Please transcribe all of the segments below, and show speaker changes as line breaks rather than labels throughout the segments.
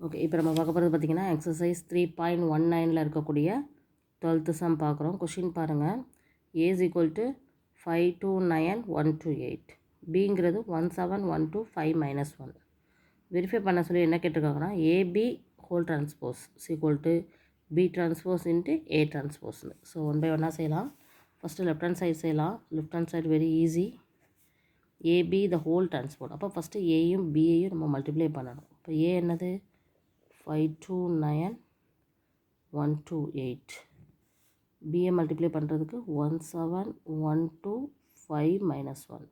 Okay, இப்போ நம்ம பார்க்க போகிறது பார்த்திங்கன்னா எக்ஸசைஸ் 3.19 இருக்கக்கூடிய 12th சம் பார்க்குறோம். கொஷின் பாருங்கள். A is equal to 529,128. Bங்கிறது 17,125 minus 1. வெரிஃபை பண்ண சொல்லி என்ன கேட்டிருக்காங்கன்னா AB whole transpose equal to B transpose into A டிரான்ஸ்போஸ்னு. ஸோ 1 by 1 செய்யலாம். ஃபஸ்ட்டு லெஃப்ட் ஹேண்ட் சைடு செய்யலாம். Left hand side very easy. AB the whole transport. அப்போ ஃபஸ்ட்டு ஏயும் பியையும் நம்ம மல்டிப்ளை பண்ணணும். இப்போ ஏ என்னது 529,128. பிஏ மல்டிப்ளை பண்ணுறதுக்கு 17,125 minus 1.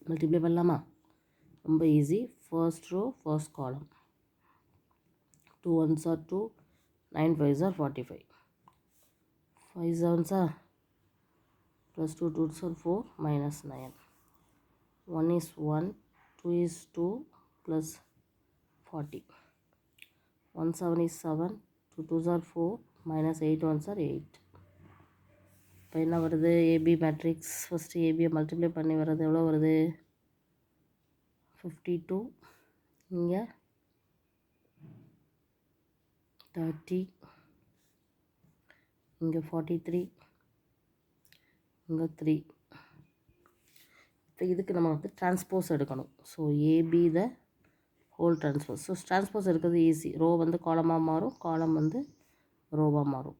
மல்டிப்ளை பண்ணலாமா? ரொம்ப easy. First row first column. 2 1s are 2, 9 5s are 45. 5 7s are plus 2 2s are 4 minus 9. 1 is 1, 2 is 2 plus 40. 1 7 is 7, 2 2s are 4 minus 8 1s are 8. இப்போ என்ன வருது? AB matrix. ஃபஸ்ட்டு ஏபியை multiply பண்ணி வர்றது எவ்வளோ வருது? 52. இங்கே 30. இங்கே 43. இங்கே 3. இப்போ இதுக்கு நம்ம வந்து டிரான்ஸ்போஸ் எடுக்கணும். So AB the whole transpose. So transpose எடுக்கிறது ஈஸி. ரோ வந்து காலமாக மாறும், காலம் வந்து ரோவாக மாறும்.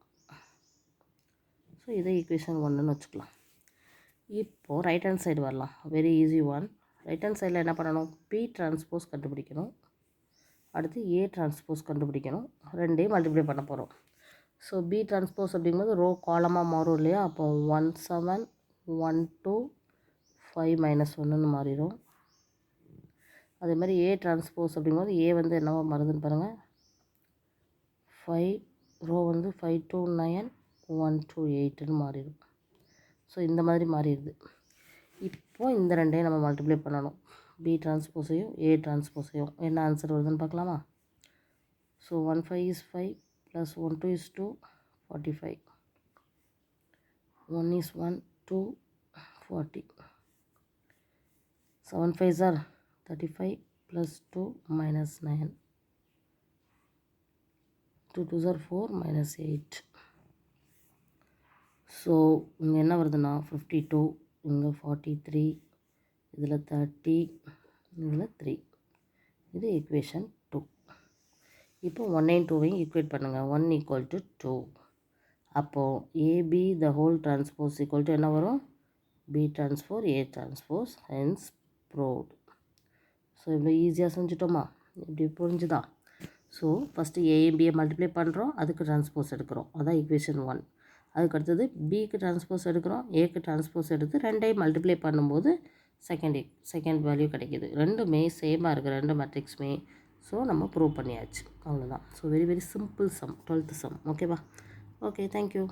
ஸோ இதை ஈக்குவேஷன் 1ன்னு வச்சுக்கலாம். இப்போது ரைட் ஹேண்ட் சைடு வரலாம். Very easy one. Right hand சைடில் என்ன பண்ணணும்? பி டிரான்ஸ்போஸ் கண்டுபிடிக்கணும். அடுத்து ஏ டிரான்ஸ்போஸ் கண்டுபிடிக்கணும். ரெண்டையும் மல்டிப்ளை பண்ண போகிறோம். ஸோ பி டிரான்ஸ்போஸ் அப்படிங்கும்போது ரோ காலமாக மாறும் இல்லையா? அப்போ 17,125 minus 1ன்னு மாறிடும். அதே மாதிரி ஏ டிரான்ஸ்போஸ் அப்படிங்கும்போது ஏ வந்து என்னவோ மாறுதுன்னு பாருங்கள். 5 ரோ வந்து 529,128ன்னு மாறிடும். ஸோ இந்த மாதிரி மாறிடுது. இப்போது இந்த ரெண்டையும் நம்ம மல்டிப்ளை பண்ணணும். பி டிரான்ஸ்போஸையும் ஏ டிரான்ஸ்போஸையும். என்ன ஆன்சர் வருதுன்னு பார்க்கலாமா? So 1 5 is 5 plus 1 2 is 2, 45. 1 is 1, 2, 40. 7 5s are 35 plus 2 minus 9. 2 2s are 4 minus 8. So இங்கே என்ன வருதுன்னா 52, இங்கே 43, இதில் 30, இதில் 3. இது ஈக்குவேஷன் 2. இப்போ 1 2வையும் ஈக்குவேட் பண்ணுங்கள். 1 equal to 2. அப்போது AB the whole transpose equal to என்ன வரும்? B transpose A transpose. Hence proved. So இவ்வளோ ஈஸியாக செஞ்சுட்டோமா? இப்படி புரிஞ்சுதா? ஸோ ஃபஸ்ட்டு ஏயும் பியை மல்டிப்ளை பண்ணுறோம், அதுக்கு டிரான்ஸ்போஸ் எடுக்கிறோம். அதான் ஈக்குவேஷன் 1. அதுக்கு அடுத்தது பிக்கு டிரான்ஸ்போஸ் எடுக்கிறோம், ஏக்கு டிரான்ஸ்போஸ் எடுத்து ரெண்டையும் மல்டிப்ளை பண்ணும்போது செகண்ட் வேல்யூ கிடைக்கிது. ரெண்டுமே சேமாக இருக்குது, ரெண்டு மேட்ரிக்ஸுமே. ஸோ நம்ம ப்ரூவ் பண்ணியாச்சு. அவ்வளோதான். So very very simple sum, 12th sum. ஓகேவா? Okay, thank you.